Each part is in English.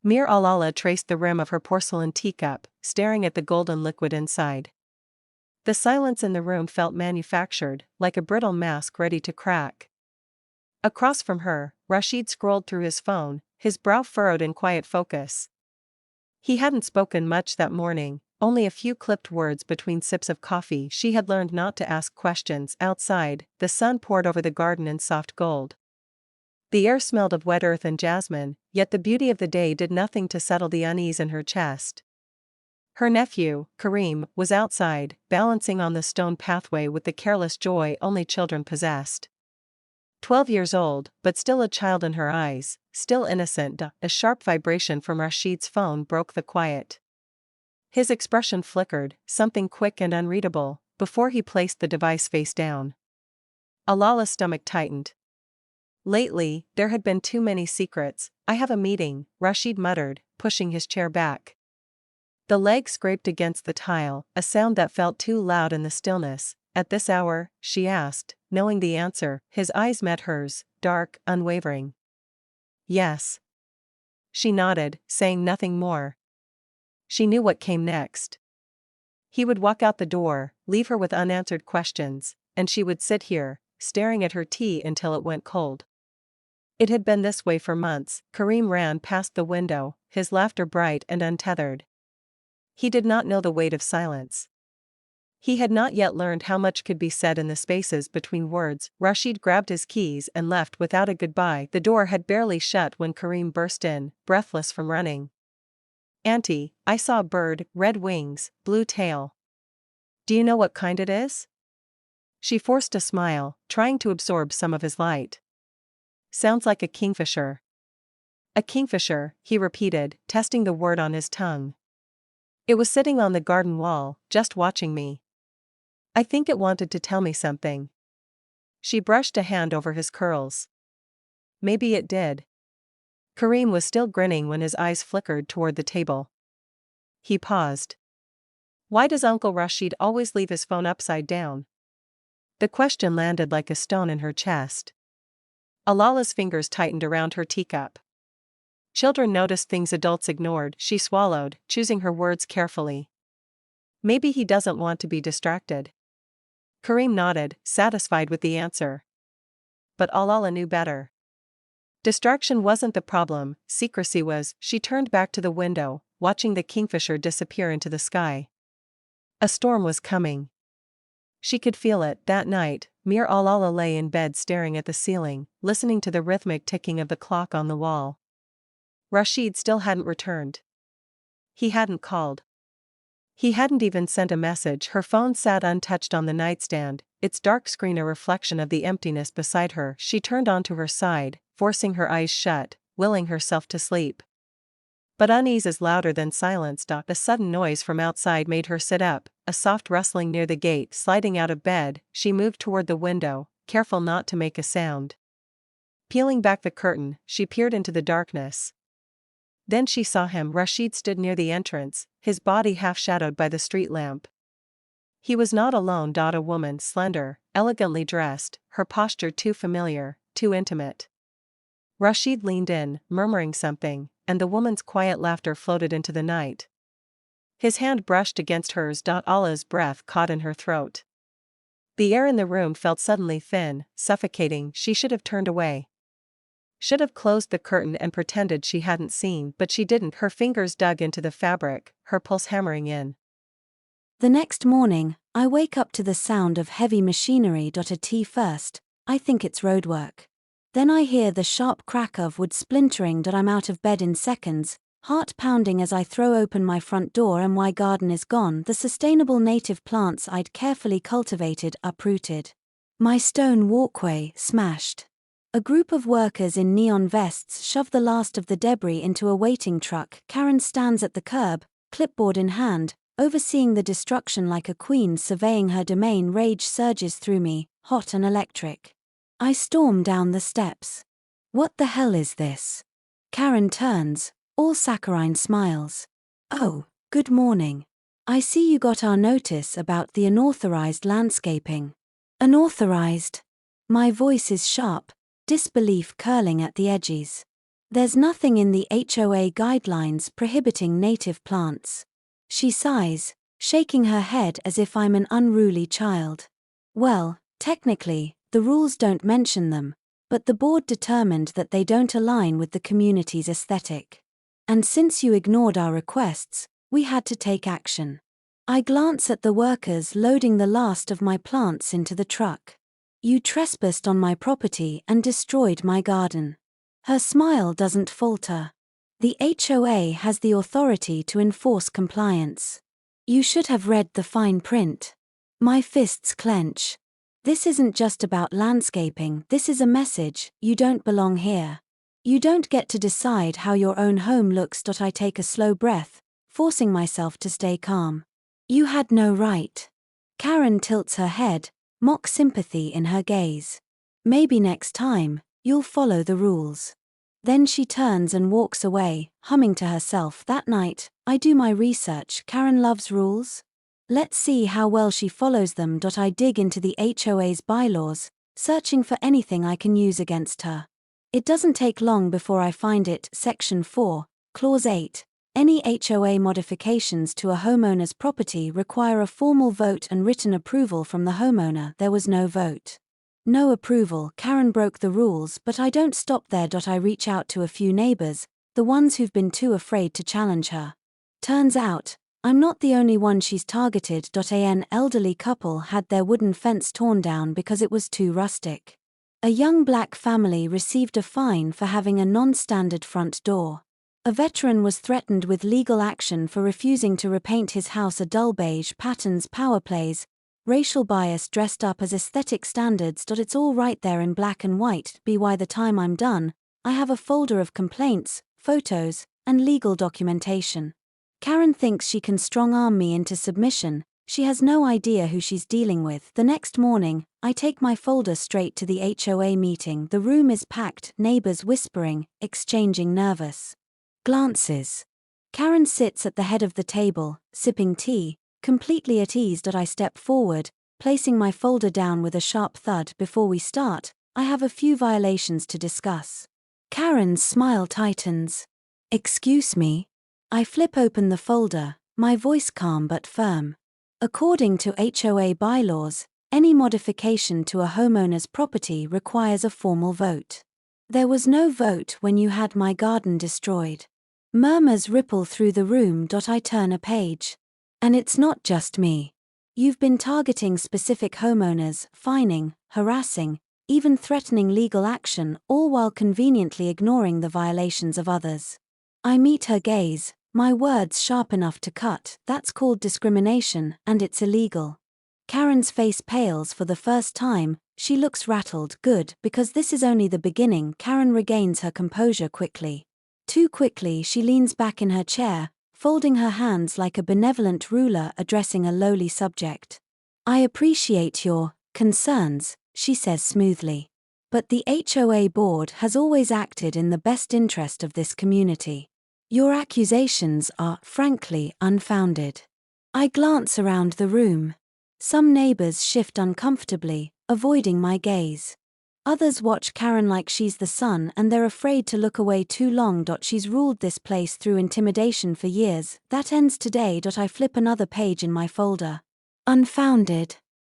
Mir Ahlala traced the rim of her porcelain teacup, staring at the golden liquid inside. The silence in the room felt manufactured, like a brittle mask ready to crack. Across from her, Rashid scrolled through his phone, his brow furrowed in quiet focus. He hadn't spoken much that morning, only a few clipped words between sips of coffee. She had learned not to ask questions. Outside, the sun poured over the garden in soft gold. The air smelled of wet earth and jasmine, yet the beauty of the day did nothing to settle the unease in her chest. Her nephew, Karim, was outside, balancing on the stone pathway with the careless joy only children possessed. 12 years old, but still a child in her eyes, still innocent. A sharp vibration from Rashid's phone broke the quiet. His expression flickered, something quick and unreadable, before he placed the device face down. Ahlala's stomach tightened. Lately, there had been too many secrets. I have a meeting, Rashid muttered, pushing his chair back. The leg scraped against the tile, a sound that felt too loud in the stillness. At this hour? She asked, knowing the answer. His eyes met hers, dark, unwavering. Yes. She nodded, saying nothing more. She knew what came next. He would walk out the door, leave her with unanswered questions, and she would sit here, staring at her tea until it went cold. It had been this way for months. Karim ran past the window, his laughter bright and untethered. He did not know the weight of silence. He had not yet learned how much could be said in the spaces between words. Rashid grabbed his keys and left without a goodbye. The door had barely shut when Karim burst in, breathless from running. "Auntie, I saw a bird, red wings, blue tail. Do you know what kind it is?" She forced a smile, trying to absorb some of his light. "Sounds like a kingfisher." "A kingfisher," he repeated, testing the word on his tongue. "It was sitting on the garden wall, just watching me. I think it wanted to tell me something." She brushed a hand over his curls. "Maybe it did." Karim was still grinning when his eyes flickered toward the table. He paused. "Why does Uncle Rashid always leave his phone upside down?" The question landed like a stone in her chest. Ahlala's fingers tightened around her teacup. Children noticed things adults ignored. She swallowed, choosing her words carefully. "Maybe he doesn't want to be distracted." Karim nodded, satisfied with the answer. But Ahlala knew better. Distraction wasn't the problem, secrecy was. She turned back to the window, watching the kingfisher disappear into the sky. A storm was coming. She could feel it. That night, Mir Ahlala lay in bed staring at the ceiling, listening to the rhythmic ticking of the clock on the wall. Rashid still hadn't returned. He hadn't called. He hadn't even sent a message. Her phone sat untouched on the nightstand, its dark screen a reflection of the emptiness beside her. She turned onto her side, forcing her eyes shut, willing herself to sleep. But unease is louder than silence. A sudden noise from outside made her sit up, a soft rustling near the gate. Sliding out of bed, she moved toward the window, careful not to make a sound. Peeling back the curtain, she peered into the darkness. Then she saw him. Rashid stood near the entrance, his body half shadowed by the street lamp. He was not alone. A woman, slender, elegantly dressed, her posture too familiar, too intimate. Rashid leaned in, murmuring something, and the woman's quiet laughter floated into the night. His hand brushed against hers. Allah's breath caught in her throat. The air in the room felt suddenly thin, suffocating. She should have turned away. Should have closed the curtain and pretended she hadn't seen, but she didn't. Her fingers dug into the fabric, her pulse hammering in. The next morning, I wake up to the sound of heavy machinery. A tea first, I think it's roadwork. Then I hear the sharp crack of wood splintering. I'm out of bed in seconds, heart pounding as I throw open my front door and my garden is gone. The sustainable native plants I'd carefully cultivated uprooted. My stone walkway smashed. A group of workers in neon vests shove the last of the debris into a waiting truck. Karen stands at the curb, clipboard in hand, overseeing the destruction like a queen surveying her domain. Rage surges through me, hot and electric. I storm down the steps. "What the hell is this?" Karen turns, all saccharine smiles. "Oh, good morning. I see you got our notice about the unauthorized landscaping." "Unauthorized?" My voice is sharp, disbelief curling at the edges. There's nothing in the HOA guidelines prohibiting native plants. She sighs, shaking her head as if I'm an unruly child. Well, technically, the rules don't mention them, but the board determined that they don't align with the community's aesthetic. And since you ignored our requests, we had to take action. I glance at the workers loading the last of my plants into the truck. You trespassed on my property and destroyed my garden. Her smile doesn't falter. The HOA has the authority to enforce compliance. You should have read the fine print. My fists clench. This isn't just about landscaping, this is a message: you don't belong here. You don't get to decide how your own home looks. I take a slow breath, forcing myself to stay calm. You had no right. Karen tilts her head, mock sympathy in her gaze. Maybe next time, you'll follow the rules. Then she turns and walks away, humming to herself. That night, I do my research. Karen loves rules. Let's see how well she follows them. I dig into the HOA's bylaws, searching for anything I can use against her. It doesn't take long before I find it. Section 4, Clause 8. Any HOA modifications to a homeowner's property require a formal vote and written approval from the homeowner. There was no vote. No approval. Karen broke the rules, but I don't stop there. I reach out to a few neighbors, the ones who've been too afraid to challenge her. Turns out, I'm not the only one she's targeted. An elderly couple had their wooden fence torn down because it was too rustic. A young black family received a fine for having a non-standard front door. A veteran was threatened with legal action for refusing to repaint his house a dull beige. Patterns, power plays, racial bias dressed up as aesthetic standards. It's all right there in black and white. By the time I'm done, I have a folder of complaints, photos, and legal documentation. Karen thinks she can strong-arm me into submission. She has no idea who she's dealing with. The next morning, I take my folder straight to the HOA meeting. The room is packed, neighbors whispering, exchanging nervous glances. Karen sits at the head of the table, sipping tea, completely at ease. I step forward, placing my folder down with a sharp thud. Before we start, I have a few violations to discuss. Karen's smile tightens. Excuse me? I flip open the folder, my voice calm but firm. According to HOA bylaws, any modification to a homeowner's property requires a formal vote. There was no vote when you had my garden destroyed. Murmurs ripple through the room. I turn a page. And it's not just me. You've been targeting specific homeowners, fining, harassing, even threatening legal action, all while conveniently ignoring the violations of others. I meet her gaze, my words sharp enough to cut. That's called discrimination, and it's illegal. Karen's face pales for the first time. She looks rattled. Good, because this is only the beginning. Karen regains her composure quickly. Too quickly. She leans back in her chair, folding her hands like a benevolent ruler addressing a lowly subject. I appreciate your concerns, she says smoothly. But the HOA board has always acted in the best interest of this community. Your accusations are, frankly, unfounded. I glance around the room. Some neighbors shift uncomfortably, avoiding my gaze. Others watch Karen like she's the sun and they're afraid to look away too long. She's ruled this place through intimidation for years. That ends today. I flip another page in my folder. Unfounded.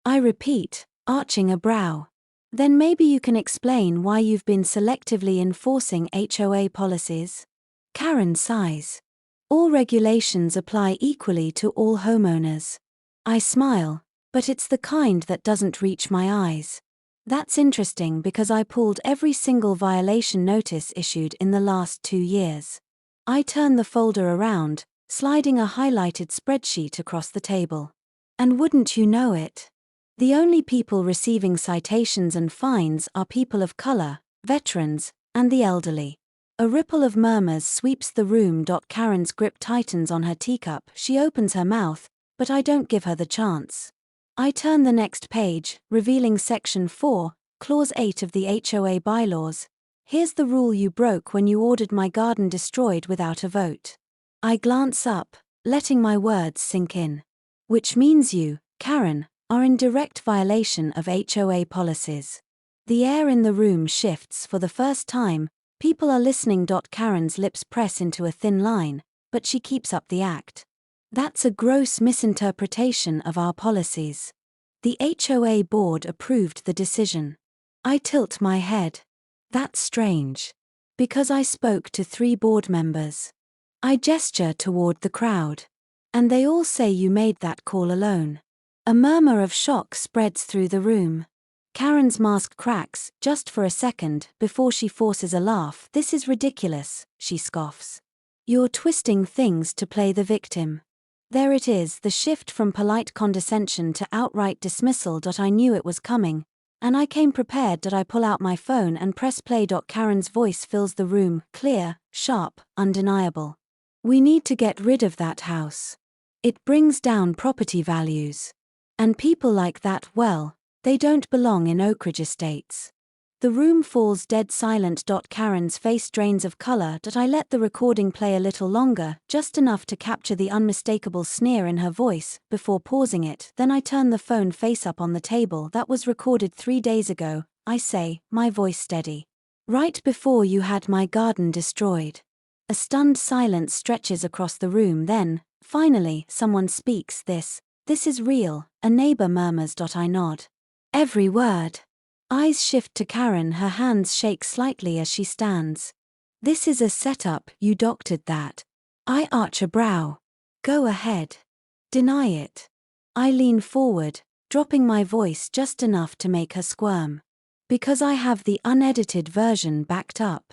I repeat, arching a brow. Then maybe you can explain why you've been selectively enforcing HOA policies? Karen sighs. All regulations apply equally to all homeowners. I smile, but it's the kind that doesn't reach my eyes. That's interesting because I pulled every single violation notice issued in the last 2 years. I turn the folder around, sliding a highlighted spreadsheet across the table. And wouldn't you know it? The only people receiving citations and fines are people of color, veterans, and the elderly. A ripple of murmurs sweeps the room. Karen's grip tightens on her teacup. She opens her mouth, but I don't give her the chance. I turn the next page, revealing Section 4, Clause 8 of the HOA bylaws. Here's the rule you broke when you ordered my garden destroyed without a vote. I glance up, letting my words sink in. Which means you, Karen, are in direct violation of HOA policies. The air in the room shifts for the first time. People are listening. Karen's lips press into a thin line, but she keeps up the act. That's a gross misinterpretation of our policies. The HOA board approved the decision. I tilt my head. That's strange. Because I spoke to 3 board members. I gesture toward the crowd. And they all say you made that call alone. A murmur of shock spreads through the room. Karen's mask cracks, just for a second, before she forces a laugh. This is ridiculous, she scoffs. You're twisting things to play the victim. There it is, the shift from polite condescension to outright dismissal. I knew it was coming, and I came prepared. I pull out my phone and press play. Karen's voice fills the room, clear, sharp, undeniable. We need to get rid of that house. It brings down property values. And people like that, well, they don't belong in Oak Ridge Estates. The room falls dead silent. Karen's face drains of color. I let the recording play a little longer, just enough to capture the unmistakable sneer in her voice, before pausing it. Then I turn the phone face up on the table. That was recorded 3 days ago, I say, my voice steady. Right before you had my garden destroyed. A stunned silence stretches across the room. Then, finally, someone speaks. This is real, a neighbor murmurs. I nod. Every word. Eyes shift to Karen. Her hands shake slightly as she stands. This is a setup. You doctored that. I arch a brow. Go ahead. Deny it. I lean forward, dropping my voice just enough to make her squirm. Because I have the unedited version backed up.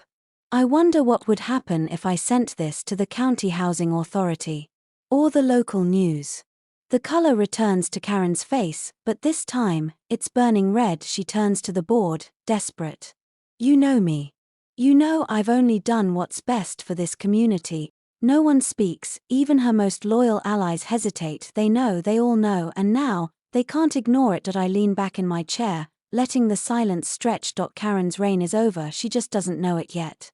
I wonder what would happen if I sent this to the county housing authority. Or the local news. The color returns to Karen's face, but this time, it's burning red. She turns to the board, desperate. You know me. You know I've only done what's best for this community. No one speaks, even her most loyal allies hesitate. They know, they all know, and now, they can't ignore it. I lean back in my chair, letting the silence stretch. Karen's reign is over, she just doesn't know it yet.